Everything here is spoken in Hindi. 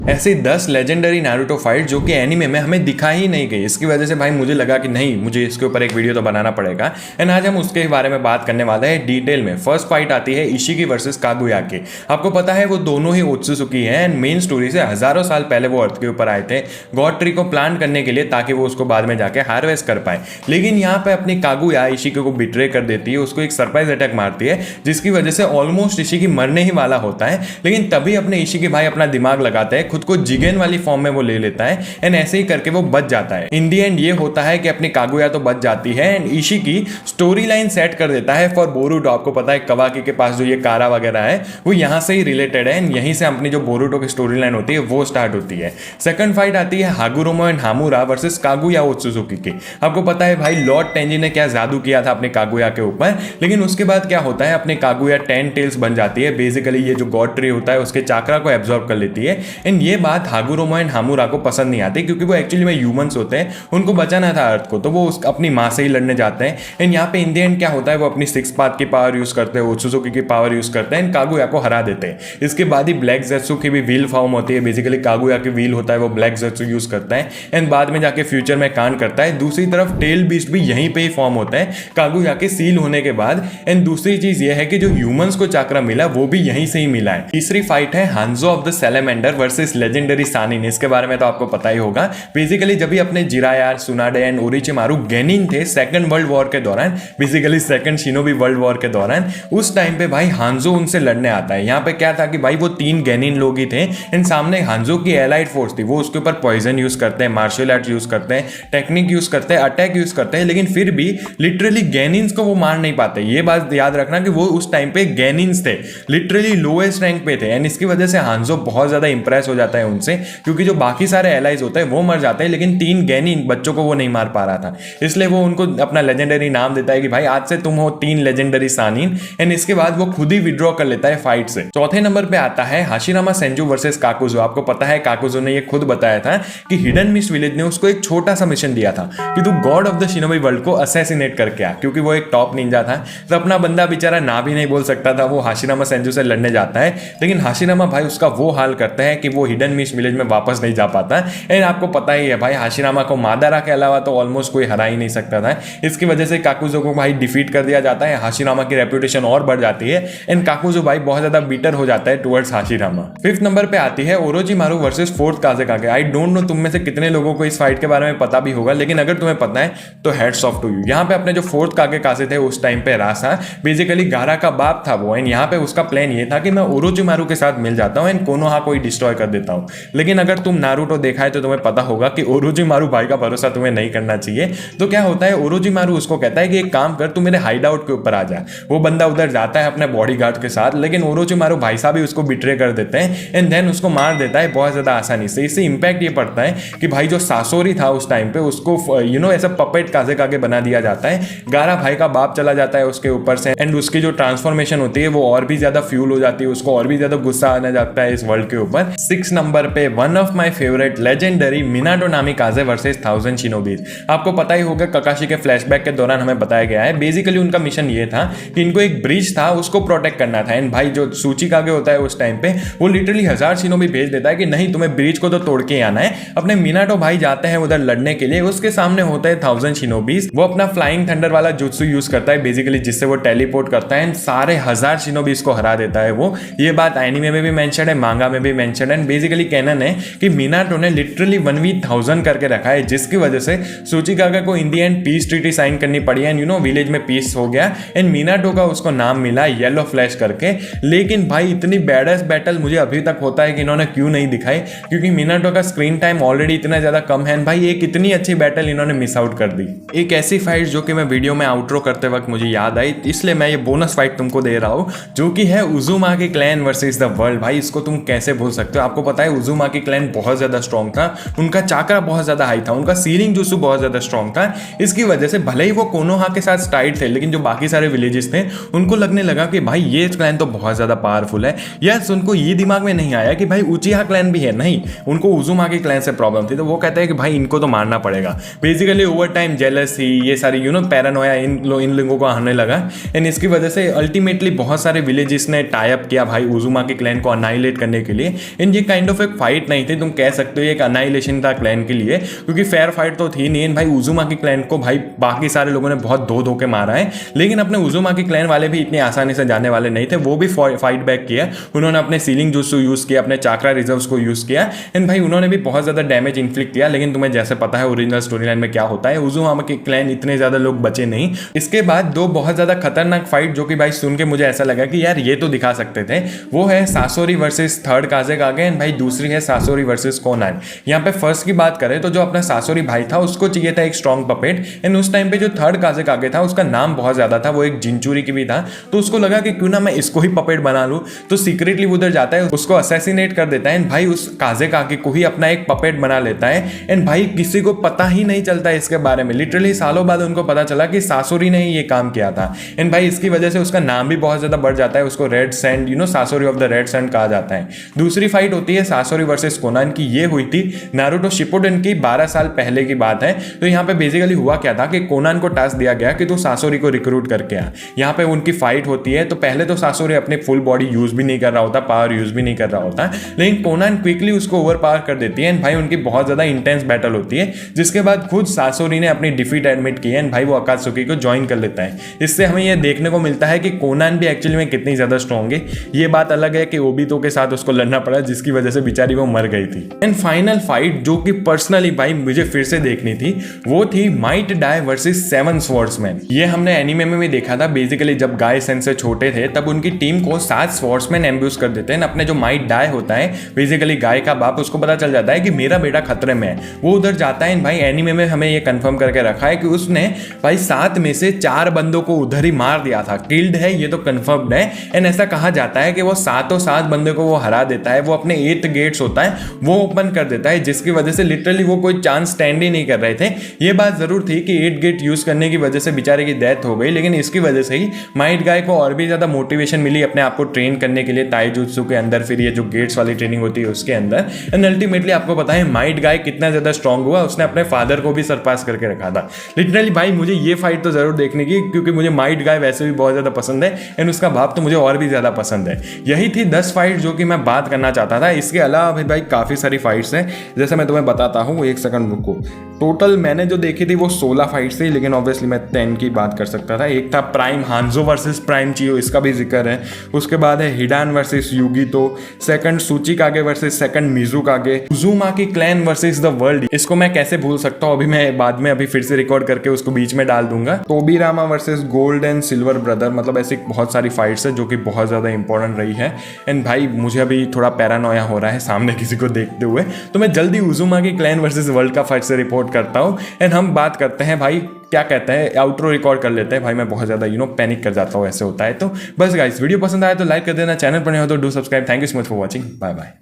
ऐसी 10 लेजेंडरी नारुतो फाइट जो कि एनीमे में हमें दिखाई ही नहीं गई। इसकी वजह से भाई मुझे लगा कि नहीं, मुझे इसके ऊपर एक वीडियो तो बनाना पड़ेगा। एंड आज हम उसके बारे में बात करने वाले हैं डिटेल में। फर्स्ट फाइट आती है इशिकी वर्सेस कागुया की। आपको पता है वो दोनों ही ओत्सुजुकी हैं एंड मेन स्टोरी से हजारों साल पहले वो अर्थ के ऊपर आए थे गॉड ट्री को प्लांट करने के लिए, ताकि वो उसको बाद में जाके हार्वेस्ट कर पाए। लेकिन यहाँ पे अपनी कागुया इशिकी को बिट्रे कर देती है, उसको एक सरप्राइज अटैक मारती है, जिसकी वजह से ऑलमोस्ट इशिकी मरने ही वाला होता है। लेकिन तभी अपने इशिकी भाई अपना दिमाग लगाते हैं, खुद को जिगेन वाली फॉर्म में वो ले लेता है एंड ऐसे ही करके वो बच जाता है। इन दी एंड ये होता है कि अपनी कागुया तो बच जाती है एंड इशिकी स्टोरी लाइन सेट कर देता है फॉर बोरुटो। आपको पता है कवाकी के पास जो ये कारा वगैरह है वो यहाँ से ही रिलेटेड है एंड यहीं से अपनी जो बोरुटो की स्टोरी लाइन होती है वो स्टार्ट होती है। सेकंड फाइट आती है हागुरोमो एंड हामुरा वर्सेस कागुया ओत्सुजुकी की। आपको पता है भाई लॉर्ड टेंजी ने क्या जादू किया था अपने कागुया के ऊपर, लेकिन उसके बाद क्या होता है, अपने कागुया 10 टेल्स बन जाती है। बेसिकली ये जो गॉड ट्री होता है उसके चाकरा को एब्जॉर्ब कर लेती है एंड ये बात हागुरोमो एंड हामुरा को पसंद नहीं आती, क्योंकि वो एक्चुअली में ह्यूमंस होते हैं, उनको बचाना था अर्थ को, तो वो अपनी माँ से ही लड़ने जाते हैं। एंड यहाँ पे इन द एंड क्या होता है, वो अपनी 6 पाथ की पावर यूज करते हैं, ओत्सुजुकी की पावर यूज करते हैं एंड कागुया को हरा देते हैं। इसके बाद ही ब्लैक ज़ेत्सु की भी व्हील फॉर्म होती है। बेसिकली कागुया की व्हील होता है वो ब्लैक ज़ेत्सु यूज करता है एंड बाद में जाके फ्यूचर में कांड करता है। दूसरी तरफ टेल बीस्ट भी यहीं पे ही फॉर्म होता है कागुया के सील होने के बाद। एंड दूसरी चीज ये है कि जो ह्यूमंस को चाकरा मिला वो भी यहीं से ही मिला है। तीसरी फाइट है Hanzo of the salamander versus legendary Sannin. इसके बारे में तो आपको पता ही होगा। बेसिकली जब भी अपने जिराया, सुनाडे एंड ओरिचिमारू गेनिन थे सेकंड वर्ल्ड वॉर के दौरान, basically second shinobi world war के दौरान, उस टाइम पे भाई हांजो उनसे लड़ने आता है। यहाँ पे क्या था कि भाई वो 3 गेनिन लोग ही थे एंड सामने हांजो की एलाइड फोर्स थी। वो उसके ऊपर पॉइजन यूज करते हैं, मार्शल आर्ट यूज करते हैं, टेक्निक यूज करते हैं, अटैक यूज करते हैं, लेकिन फिर भी लिटरली गेनिन्स को वो मार नहीं पाते। ये बात याद रखना कि वो उस टाइम पे गेनिन्स थे, लिटरली लोएस्ट रैंक पे थे एंड इसकी वजह से हांजो बहुत ज्यादा इंप्रेस हो जाता है उनसे, क्योंकि जो बाकी सारे एलाइज होते हैं वो मर जाते हैं, लेकिन 3 गेनिन बच्चों को वो नहीं मार पा रहा था। इसलिए वो उनको अपना लेजेंडरी नाम देता है कि भाई आज से तुम हो 3 लेजेंडरी सानिन एंड इसके बाद वो खुद ही विड्रॉ कर लेता है फाइट से। चौथे नंबर पे आता है हाशिरामा सेंजू वर्सेस काकुजो। आपको पता है काकुजो ने ये खुद बताया था कि हिडन मिस्ट विलेज ने उसको एक छोटा सा मिशन दिया था कि तू God of the shinobi world को असैसिनेट करके आ, क्योंकि वो एक टॉप निंजा था। तो अपना बंदा बेचारा ना भी नहीं बोल सकता था, वो हाशिरामा सेंजू से लड़ने जाता है, लेकिन हाशिरामा भाई उसका वो हाल करता है कि वो हिडन मिस्ट विलेज में वापस नहीं जा पाता। एंड आपको पता ही है भाई हाशिरामा को मादारा के अलावा तो ऑलमोस्ट कोई हरा ही नहीं सकता था। इसकी वजह से काकुजो को भाई डिफीट कर दिया जाता है। हाशिरामा की रेपुटेशन और बढ़ जाती है एंड काकुजो भाई बहुत ज्यादा बीटर हो जाता है टुवर्ड्स हाशिरामा। 5th नंबर पे आती है Orochimaru versus 4th Kazekage. I don't know तुम में से कितने लोगों को इस फाइट के बारे में पता भी होगा, लेकिन अगर तुम्हें पता है तो हेड्स ऑफ टू यू। यहाँ पे अपने जो 4th काज़ेकागे थे उस टाइम पे रासा बेसिकली गारा का बाप था वो, एंड यहाँ पे उसका प्लान ये था कि मैं ओरोचिमारू के साथ मिल जाता हूँ एंड कोनोहा को ही डिस्ट्रॉय कर देता हूँ। लेकिन अगर तुम नारुतो देखा है तो तुम्हें पता होगा कि ओरोचिमारू भाई का भरोसा तुम्हें नहीं करना चाहिए। तो क्या होता है, ओरोचिमारू उसको कहता है कि एक काम कर, तू मेरे हाइड आउट के ऊपर आ जा। वो बंदा उधर जाता है अपने बॉडीगार्ड के साथ, लेकिन ओरोचिमारू भाई साहब भी उसको बिट्रे कर देते हैं एंड देन उसको मार देता है बहुत ज्यादा आसानी से। इससे इंपैक्ट ये पड़ता है कि भाई जो सासोरी था उस टाइम पे उसको ऐसा पपेट काज़ेकागे बना दिया जाता है। गारा भाई का बाप चला जाता है उसके ऊपर से एंड उसकी जो ट्रांसफॉर्मेशन होती है वो और भी ज्यादा फ्यूल हो जाती है, उसको और भी ज्यादा गुस्सा आने जाता है इस वर्ल्ड के ऊपर। 6 नंबर पे one of my favourite legendary Minato Namikaze versus 1000 shinobis. आपको पता ही होगा ककाशी के फ्लैशबैक के दौरान हमें बताया गया है बेसिकली उनका मिशन ये था कि इनको एक ब्रिज था उसको प्रोटेक्ट करना था एंड भाई जो सूचिकागे होता है उस टाइम पे वो लिटरली 1000 शिनोबी भेज देता है कि नहीं तुम्हें ब्रिज को तो तोड़ के आना है। अपने मिनाटो भाई जाते हैं उधर लड़ने के लिए, उसके सामने होता है 1000 शिनोबीज। वो अपना फ्लाइंग थंडर वाला जुत्सु यूज करता है बेसिकली, जिससे वो टेलीपोर्ट करता है एंड सारे 1000 शिनोबीज को हरा देता है वो। ये बात एनीमे में भी मेंशन है, मांगा में भी मेंशन है। बेसिकली कैनन है कि मिनाटो ने लिटरली 1v1000 करके रखा है, जिसकी वजह से सूचिकागा को इन दी एंड पीस ट्रीटी साइन करनी पड़ी एंड विलेज में पीस हो गया एंड मिनाटो का उसको नाम मिला येलो फ्लैश करके। लेकिन भाई इतनी बैडेस्ट बैटल मुझे अभी तक होता है कि इन्होंने क्यों नहीं दिखाई, क्योंकि मिनाटो का स्क्रीन टाइम ऑलरेडी इतना ज्यादा कम है। भाई एक इतनी अच्छी बैटल इन्होंने मिस आउट कर दी। एक ऐसी फाइट जो कि मैं वीडियो में आउटरो करते वक्त मुझे याद आई, इसलिए मैं ये बोनस फाइट तुमको दे रहा हूँ, जो कि है उजुमाकी क्लैन वर्सेस द वर्ल्ड। भाई इसको तुम कैसे भूल सकते हो। आपको पता है उजुमाकी क्लैन बहुत ज्यादा स्ट्रॉन्ग था, उनका चाकरा बहुत ज्यादा हाई था, उनका सीलिंग जुत्सु बहुत ज्यादा स्ट्रॉन्ग था। इसकी वजह से भले ही वो कोनोहा के साथ स्टाइड थे, लेकिन जो बाकी सारे विलेजेस थे उनको लगने लगा कि भाई ये क्लैन तो बहुत ज्यादा पावरफुल है। यस, उनको ये दिमाग में नहीं आया कि भाई उचिहा क्लैन भी है, नहीं, उनको उजुमाकी क्लैन से प्रॉब्लम थी। तो वो कहते हैं कि भाई इनको तो मारना पड़ेगा। बेसिकली ओवर टाइम जेलसी ये सारी पैरानोया इन लोगों को आने लगा एंड इसकी वजह से अल्टीमेटली बहुत सारे विलेजेस ने टाई अप किया भाई उजुमाकी क्लैन को अनाइलेट करने के लिए एंड ये काइंड ऑफ एक फाइट नहीं थी, तुम कह सकते हो एक अनाइलेशन था क्लैन के लिए, क्योंकि फेयर फाइट तो थी नहीं। भाई उजुमाकी क्लैन को भाई बाकी सारे लोगों ने बहुत धो के मारा है, लेकिन अपने उजुमाकी क्लैन वाले भी इतनी आसानी से जाने वाले नहीं थे। वो भी फाइट बैक किया, उन्होंने अपने सीलिंग जुत्सु यूज किया, अपने चाक्रा रिजर्व्स को यूज किया, एंड भाई उन्होंने भी बहुत ज्यादा डैमेज इन्फ्लिक्ट किया। लेकिन तुम्हें जैसे पता है ओरिजिनल स्टोरी लाइन में क्या होता है, उजुमाकी क्लैन इतने ज्यादा लोग बचे नहीं। इसके बाद दो बहुत ज्यादा खतरनाक फाइट जो कि भाई सुन के मुझे ऐसा लगा कि यार ये तो दिखा सकते थे, वो है सासोरी वर्सेस थर्ड काज़ेकागे, एंड भाई दूसरी है सासोरी वर्सेस कोनान। यहाँ पे फर्स्ट की बात करें तो जो अपना सासोरी भाई था उसको चाहिए था एक स्ट्रॉन्ग पपेट, एंड उस टाइम पे जो थर्ड काज़ेकागे था उसका नाम बहुत ज्यादा था, वो एक जिंचुरी की भी था, तो उसको लगा कि क्यों ना मैं इसको ही पपेट बना लूं। तो सीक्रेटली उधर जाता है, उसको असैसिनेट कर देता है, एंड भाई उस काज़ेकागे को ही अपना एक पपेट बना लेता है। एंड भाई किसी को पता ही नहीं चलता इसके बारे में, लिटरली सालों बाद उनको पता चला कि सासोरी ने ही ये काम किया था। एंड भाई इसकी वजह से उसका नाम भी बहुत ज्यादा बढ़ जाता है, उसको red sand Sasori of the red sand कहा जाता है। दूसरी फाइट होती है सासोरी वर्सेस कोनान की, ये हुई थी नारुतो शिपुडेन की 12 साल पहले की बात है। तो यहाँ पे बेसिकली हुआ क्या था कि कोनान को टास्क दिया गया कि तू सासोरी को रिक्रूट करके आ। यहाँ पे उनकी फाइट होती है, तो पहले तो सासोरी अपनी फुल बॉडी यूज भी नहीं कर रहा होता, पावर यूज भी नहीं कर रहा होता, लेकिन कोनान क्विकली उसको ओवर पावर कर देती है, एंड भाई उनकी बहुत ज्यादा इंटेंस बैटल होती है, जिसके बाद खुद सासोरी ने अपनी डिफीट एडमिट की है, एंड भाई वो अकात्सुकी को ज्वाइन कर लेता है। इससे हमें यह देखने को मिलता है कि कोनान भी एक्चुअली में कितनी ज्यादा स्ट्रॉन्ग है। ये बात अलग है कि ओबितो के साथ उसको लड़ना पड़ा, जिसकी वजह से बेचारी वो मर गई थी। एंड फाइनल फाइट जो कि पर्सनली भाई मुझे फिर से देखनी थी, वो थी माइट डाई वर्सेस 7 स्वॉर्ड्समैन। ये हमने एनीमे में भी देखा था। बेसिकली जब गाय सेंसे छोटे थे तब उनकी टीम को 7 स्वॉर्ड्समैन एम्ब्यूज कर देते हैं। अपने जो माइट डाई होता है, बेसिकली गाय का बाप, उसको पता चल जाता है कि मेरा बेटा खतरे में है, वो उधर जाता है। भाई एनीमे में हमें ये कंफर्म करके रखा है कि उसने भाई 7 में से 4 बंदों को उधर ही मार दिया था, किल्ड है, ये तो कंफर्म्ड है। एंड ऐसा कहा जाता है कि वो 7 बंदे को वो हरा देता है, वो अपने 8th गेट्स होता है वो ओपन कर देता है, जिसकी वजह से लिटरली वो कोई चांस स्टैंड ही नहीं कर रहे थे। ये बात जरूर थी कि 8 गेट यूज करने की वजह से बेचारे की डेथ हो गई, लेकिन इसकी वजह से ही माइट गाय को और भी ज्यादा मोटिवेशन मिली अपने आप को ट्रेन करने के लिए ताइजुत्सु के अंदर, फिर ये जो गेट्स वाली ट्रेनिंग होती है उसके अंदर। एंड अल्टीमेटली आपको पता है माइट गाय कितना ज्यादा स्ट्रांग हुआ, उसने अपने फादर को भी सरपास करके रखा था। लिटरली भाई मुझे ये फाइट तो जरूर देखने की, क्योंकि मुझे माइट गाय वैसे भी बहुत ज्यादा पसंद है, एंड उसका बाप तो मुझे और भी ज्यादा पसंद है। यही थी 10 फाइट जो कि मैं बात करना चाहता था। इसके अलावा भी भाई काफी सारी फाइट्स हैं, जैसे मैं तुम्हें बताता हूँ, एक सेकंड रुको। टोटल मैंने जो देखी थी वो 16 फाइट्स थी, लेकिन ऑब्वियसली मैं 10 की बात कर सकता था। एक था prime Hanzo versus prime Chiyo, इसका भी जिक्र है। उसके बाद है Hidan versus Yugito, second Tsuchikage versus second Mizukage, Uzumaki clan versus the world, इसको मैं कैसे भूल सकता हूँ, अभी मैं बाद में अभी फिर से रिकॉर्ड करके उसको बीच में डाल दूंगा। Tobirama versus gold and silver brother, मतलब ऐसी बहुत सारी फाइट्स है जो कि बहुत ज्यादा इंपॉर्टेंट रही है। एंड भाई मुझे अभी थोड़ा पैरानोया हो रहा है सामने किसी को देखते हुए, तो मैं जल्दी उजुमाकी क्लैन वर्सेस वर्ल्ड का फाइट से रिपोर्ट करता हूँ, एंड हम बात करते हैं भाई क्या कहते हैं, आउटरो रिकॉर्ड कर लेते हैं। भाई मैं बहुत ज़्यादा पैनिक कर जाता हूँ, ऐसे होता है। तो बस गाइस वीडियो पसंद आया तो लाइक कर देना, चैनल पर नहीं हो तो do subscribe. Thank you so much for watching, bye bye.